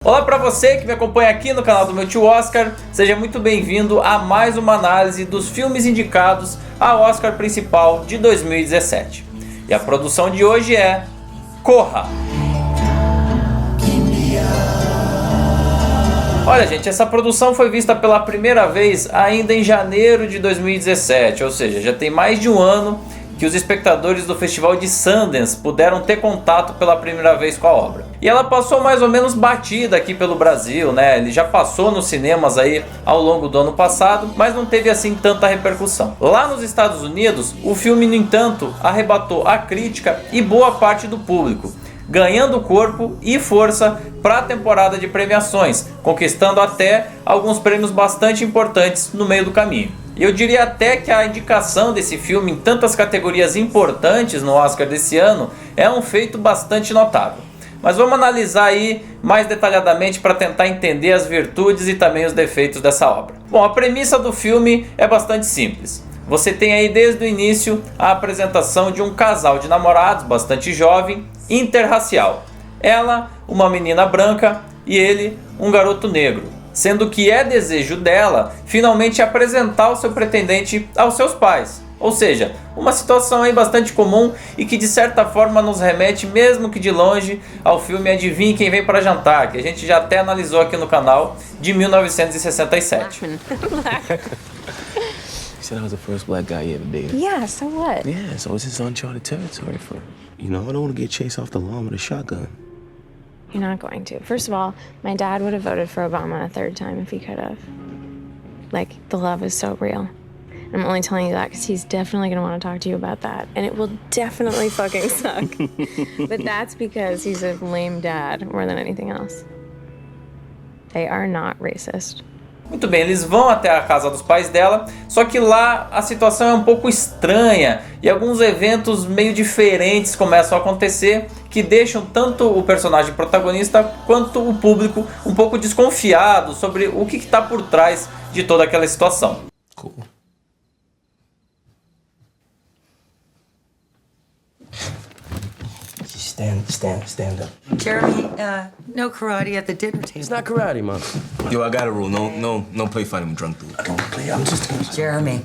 Olá para você que me acompanha aqui no canal do meu tio Oscar, seja muito bem-vindo a mais uma análise dos filmes indicados ao Oscar principal de 2017. E a produção de hoje é Corra! Olha gente, essa produção foi vista pela primeira vez ainda em janeiro de 2017, ou seja, já tem mais de um ano que os espectadores do Festival de Sundance puderam ter contato pela primeira vez com a obra. E ela passou mais ou menos batida aqui pelo Brasil, né? Ele já passou nos cinemas aí ao longo do ano passado, mas não teve assim tanta repercussão. Lá nos Estados Unidos, o filme, no entanto, arrebatou a crítica e boa parte do público, ganhando corpo e força para a temporada de premiações, conquistando até alguns prêmios bastante importantes no meio do caminho. E eu diria até que a indicação desse filme em tantas categorias importantes no Oscar desse ano é um feito bastante notável. Mas vamos analisar aí mais detalhadamente para tentar entender as virtudes e também os defeitos dessa obra. Bom, a premissa do filme é bastante simples. Você tem aí desde o início a apresentação de um casal de namorados bastante jovem, interracial. Ela, uma menina branca, e ele, um garoto negro. Sendo que é desejo dela finalmente apresentar o seu pretendente aos seus pais. Ou seja, uma situação aí bastante comum e que de certa forma nos remete, mesmo que de longe, ao filme Adivinhe Quem Vem Para Jantar, que a gente já até analisou aqui no canal, de 1967. You said I was the first black guy you ever dated. Yeah, so what? Yeah, so it's just uncharted territory for you know, I don't want to get chased off the lawn with a shotgun. You're not going to. First of all, my dad would have voted for Obama a third time if he could have. Like, the love is so real. I'm only telling you that because he's definitely going to want to talk to you about that. And it will definitely fucking suck. But that's because he's a lame dad more than anything else. They are not racist. Muito bem, eles vão até a casa dos pais dela, só que lá a situação é um pouco estranha e alguns eventos meio diferentes começam a acontecer que deixam tanto o personagem protagonista quanto o público um pouco desconfiado sobre o que está por trás de toda aquela situação. Cool. Stand up. Jeremy, no karate at the dinner table. It's not karate, Mom. Yo, I got a rule. No play fighting with drunk dudes. I don't play. I'm just gonna... Jeremy.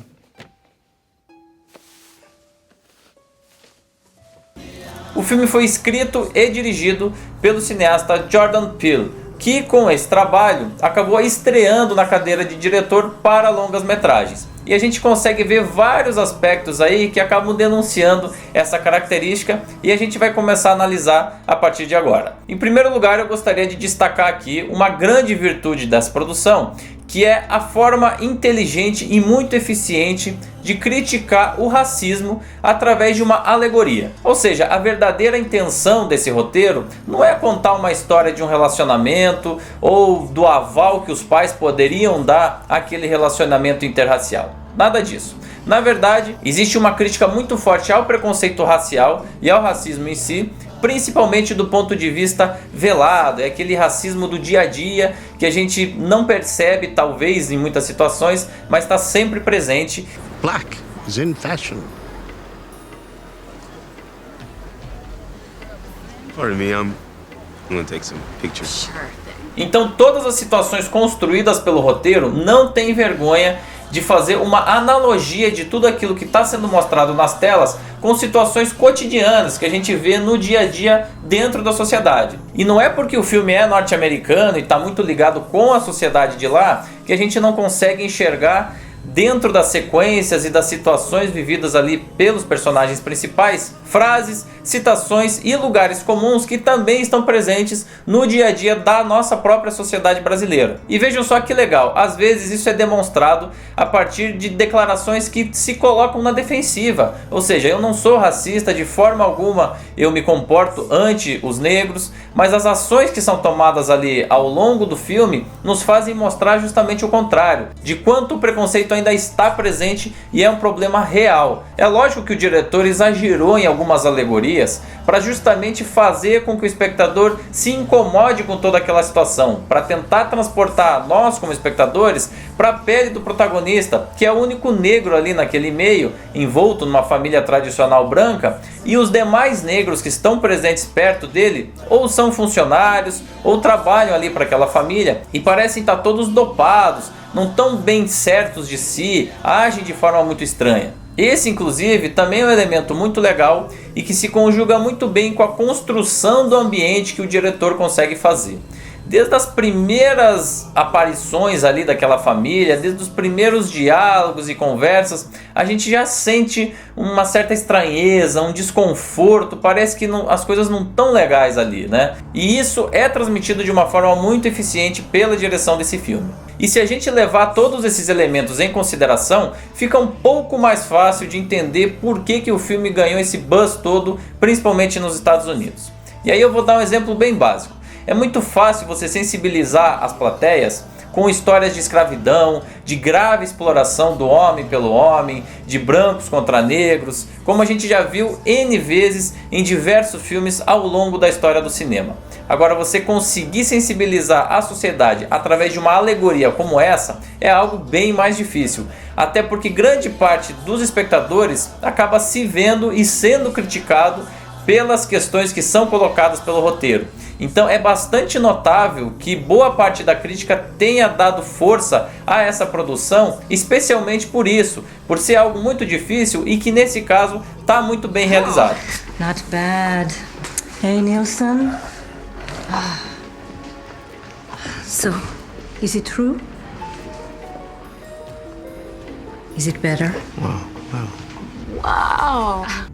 O filme foi escrito e dirigido pelo cineasta Jordan Peele, que com esse trabalho acabou estreando na cadeira de diretor para longas-metragens. E a gente consegue ver vários aspectos aí que acabam denunciando essa característica e a gente vai começar a analisar a partir de agora. Em primeiro lugar, eu gostaria de destacar aqui uma grande virtude dessa produção, que é a forma inteligente e muito eficiente de criticar o racismo através de uma alegoria. Ou seja, a verdadeira intenção desse roteiro não é contar uma história de um relacionamento ou do aval que os pais poderiam dar àquele relacionamento interracial. Nada disso. Na verdade, existe uma crítica muito forte ao preconceito racial e ao racismo em si, principalmente do ponto de vista velado, é aquele racismo do dia a dia que a gente não percebe talvez em muitas situações, mas está sempre presente. Black is in fashion. Pardon me, I'm gonna take some pictures. Então todas as situações construídas pelo roteiro não têm vergonha de fazer uma analogia de tudo aquilo que está sendo mostrado nas telas com situações cotidianas que a gente vê no dia a dia dentro da sociedade. E não é porque o filme é norte-americano e está muito ligado com a sociedade de lá que a gente não consegue enxergar dentro das sequências e das situações vividas ali pelos personagens principais, frases, citações e lugares comuns que também estão presentes no dia a dia da nossa própria sociedade brasileira. E vejam só que legal, às vezes isso é demonstrado a partir de declarações que se colocam na defensiva, ou seja, eu não sou racista de forma alguma, eu me comporto ante os negros, mas as ações que são tomadas ali ao longo do filme nos fazem mostrar justamente o contrário, de quanto o preconceito ainda está presente e é um problema real. É lógico que o diretor exagerou em algumas alegorias para justamente fazer com que o espectador se incomode com toda aquela situação, para tentar transportar nós como espectadores para a pele do protagonista, que é o único negro ali naquele meio, envolto numa família tradicional branca, e os demais negros que estão presentes perto dele ou são funcionários ou trabalham ali para aquela família e parecem estar todos dopados, não tão bem certos de si, agem de forma muito estranha. Esse, inclusive, também é um elemento muito legal e que se conjuga muito bem com a construção do ambiente que o diretor consegue fazer. Desde as primeiras aparições ali daquela família, desde os primeiros diálogos e conversas, a gente já sente uma certa estranheza, um desconforto, parece que as coisas não estão legais ali, né? E isso é transmitido de uma forma muito eficiente pela direção desse filme. E se a gente levar todos esses elementos em consideração, fica um pouco mais fácil de entender por que o filme ganhou esse buzz todo, principalmente nos Estados Unidos. E aí eu vou dar um exemplo bem básico. É muito fácil você sensibilizar as plateias com histórias de escravidão, de grave exploração do homem pelo homem, de brancos contra negros, como a gente já viu N vezes em diversos filmes ao longo da história do cinema. Agora, você conseguir sensibilizar a sociedade através de uma alegoria como essa é algo bem mais difícil, até porque grande parte dos espectadores acaba se vendo e sendo criticado pelas questões que são colocadas pelo roteiro. Então é bastante notável que boa parte da crítica tenha dado força a essa produção, especialmente por isso, por ser algo muito difícil e que nesse caso está muito bem realizado. Not bad. Hey, Nielsen? So, is it true? Is it better?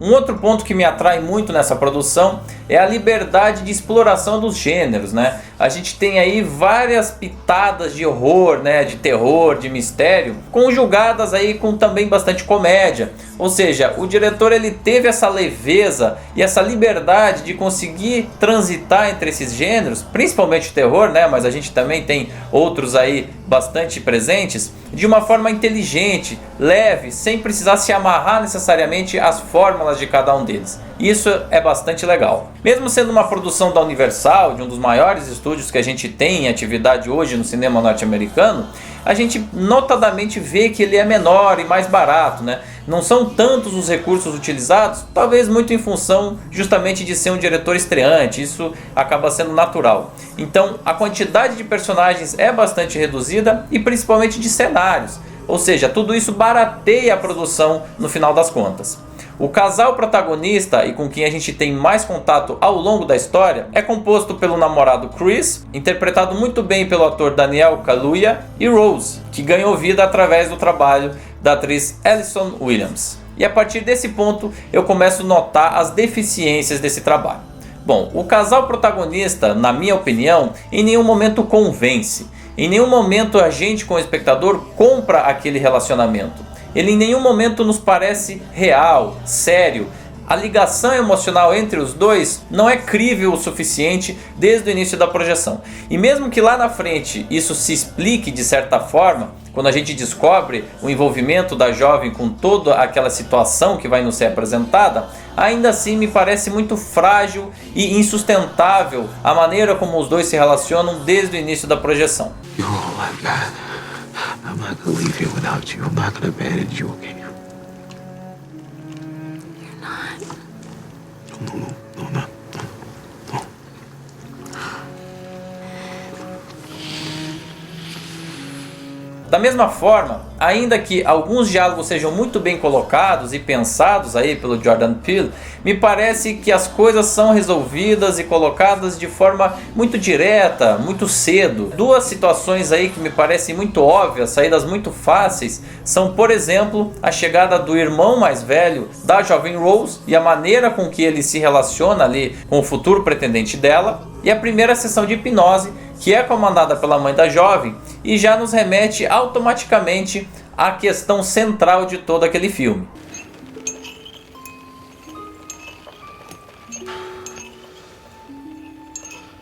Um outro ponto que me atrai muito nessa produção é a liberdade de exploração dos gêneros, né? A gente tem aí várias pitadas de horror, né? De terror, de mistério, conjugadas aí com também bastante comédia. Ou seja, o diretor ele teve essa leveza e essa liberdade de conseguir transitar entre esses gêneros, principalmente o terror, né? Mas a gente também tem outros aí bastante presentes, de uma forma inteligente, leve, sem precisar se amarrar necessariamente às fórmulas de cada um deles. Isso é bastante legal. Mesmo sendo uma produção da Universal, de um dos maiores estúdios que a gente tem em atividade hoje no cinema norte-americano, a gente notadamente vê que ele é menor e mais barato, né? Não são tantos os recursos utilizados, talvez muito em função justamente de ser um diretor estreante, isso acaba sendo natural. Então a quantidade de personagens é bastante reduzida e principalmente de cenários, ou seja, tudo isso barateia a produção no final das contas. O casal protagonista e com quem a gente tem mais contato ao longo da história é composto pelo namorado Chris, interpretado muito bem pelo ator Daniel Kaluuya, e Rose, que ganhou vida através do trabalho da atriz Allison Williams. E a partir desse ponto eu começo a notar as deficiências desse trabalho. Bom, o casal protagonista, na minha opinião, em nenhum momento convence. Em nenhum momento a gente, como espectador, compra aquele relacionamento. Ele em nenhum momento nos parece real, sério. A ligação emocional entre os dois não é crível o suficiente desde o início da projeção. E mesmo que lá na frente isso se explique de certa forma, quando a gente descobre o envolvimento da jovem com toda aquela situação que vai nos ser apresentada, ainda assim me parece muito frágil e insustentável a maneira como os dois se relacionam desde o início da projeção. You're all I've got. I'm not gonna leave here without you. I'm not gonna abandon you, okay? You're not. No, I'm not. No. Da mesma forma, ainda que alguns diálogos sejam muito bem colocados e pensados aí pelo Jordan Peele, me parece que as coisas são resolvidas e colocadas de forma muito direta, muito cedo. Duas situações aí que me parecem muito óbvias, saídas muito fáceis, são, por exemplo, a chegada do irmão mais velho da jovem Rose e a maneira com que ele se relaciona ali com o futuro pretendente dela, e a primeira sessão de hipnose, que é comandada pela mãe da jovem e já nos remete automaticamente à questão central de todo aquele filme.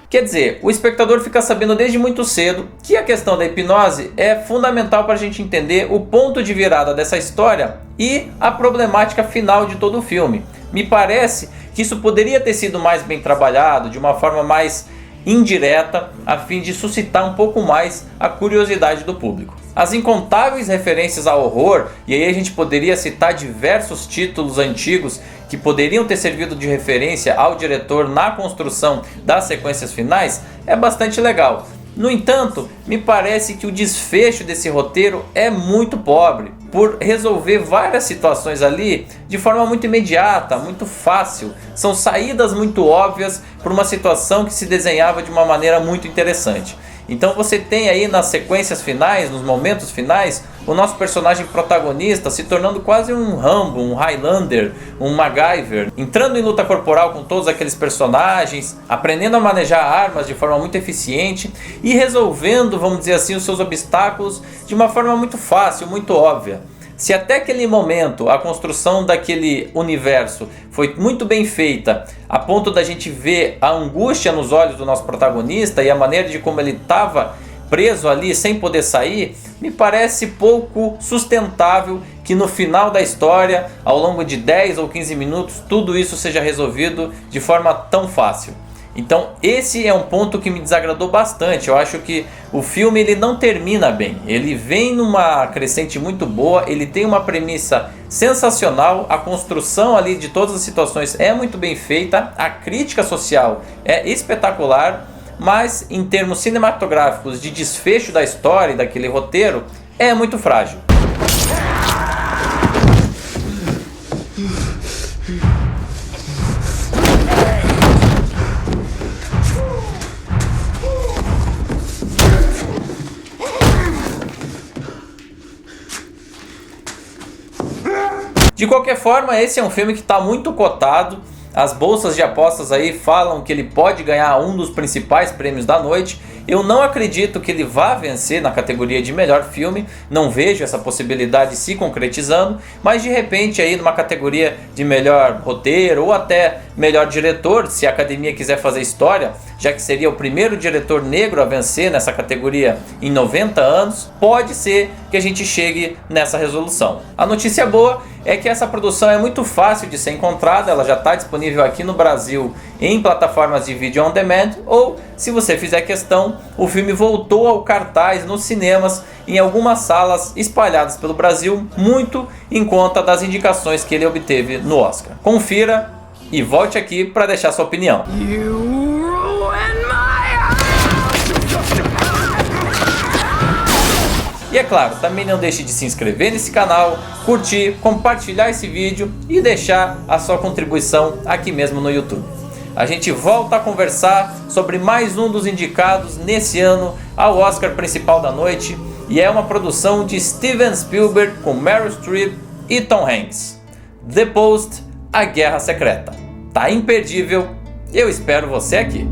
Quer dizer, o espectador fica sabendo desde muito cedo que a questão da hipnose é fundamental para a gente entender o ponto de virada dessa história e a problemática final de todo o filme. Me parece que isso poderia ter sido mais bem trabalhado, de uma forma mais indireta a fim de suscitar um pouco mais a curiosidade do público. As incontáveis referências ao horror, e aí a gente poderia citar diversos títulos antigos que poderiam ter servido de referência ao diretor na construção das sequências finais, é bastante legal. No entanto, me parece que o desfecho desse roteiro é muito pobre, por resolver várias situações ali de forma muito imediata, muito fácil. São saídas muito óbvias para uma situação que se desenhava de uma maneira muito interessante. Então você tem aí nas sequências finais, nos momentos finais, o nosso personagem protagonista se tornando quase um Rambo, um Highlander, um MacGyver, entrando em luta corporal com todos aqueles personagens, aprendendo a manejar armas de forma muito eficiente e resolvendo, vamos dizer assim, os seus obstáculos de uma forma muito fácil, muito óbvia. Se até aquele momento a construção daquele universo foi muito bem feita, a ponto da gente ver a angústia nos olhos do nosso protagonista e a maneira de como ele estava preso ali sem poder sair, me parece pouco sustentável que no final da história, ao longo de 10 ou 15 minutos, tudo isso seja resolvido de forma tão fácil. Então esse é um ponto que me desagradou bastante. Eu acho que o filme ele não termina bem. Ele vem numa crescente muito boa, ele tem uma premissa sensacional, a construção ali de todas as situações é muito bem feita, a crítica social é espetacular, mas em termos cinematográficos de desfecho da história e daquele roteiro, é muito frágil. De qualquer forma, esse é um filme que está muito cotado. As bolsas de apostas aí falam que ele pode ganhar um dos principais prêmios da noite. Eu não acredito que ele vá vencer na categoria de melhor filme, não vejo essa possibilidade se concretizando, mas de repente aí numa categoria de melhor roteiro ou até melhor diretor, se a academia quiser fazer história, já que seria o primeiro diretor negro a vencer nessa categoria em 90 anos, pode ser que a gente chegue nessa resolução. A notícia boa é que essa produção é muito fácil de ser encontrada, ela já está disponível aqui no Brasil em plataformas de vídeo on demand, ou se você fizer questão, o filme voltou ao cartaz nos cinemas em algumas salas espalhadas pelo Brasil, muito em conta das indicações que ele obteve no Oscar. Confira e volte aqui para deixar sua opinião. E é claro, também não deixe de se inscrever nesse canal, curtir, compartilhar esse vídeo e deixar a sua contribuição aqui mesmo no YouTube. A gente volta a conversar sobre mais um dos indicados nesse ano ao Oscar principal da noite, e é uma produção de Steven Spielberg com Meryl Streep e Tom Hanks. The Post, A Guerra Secreta. Tá imperdível, eu espero você aqui.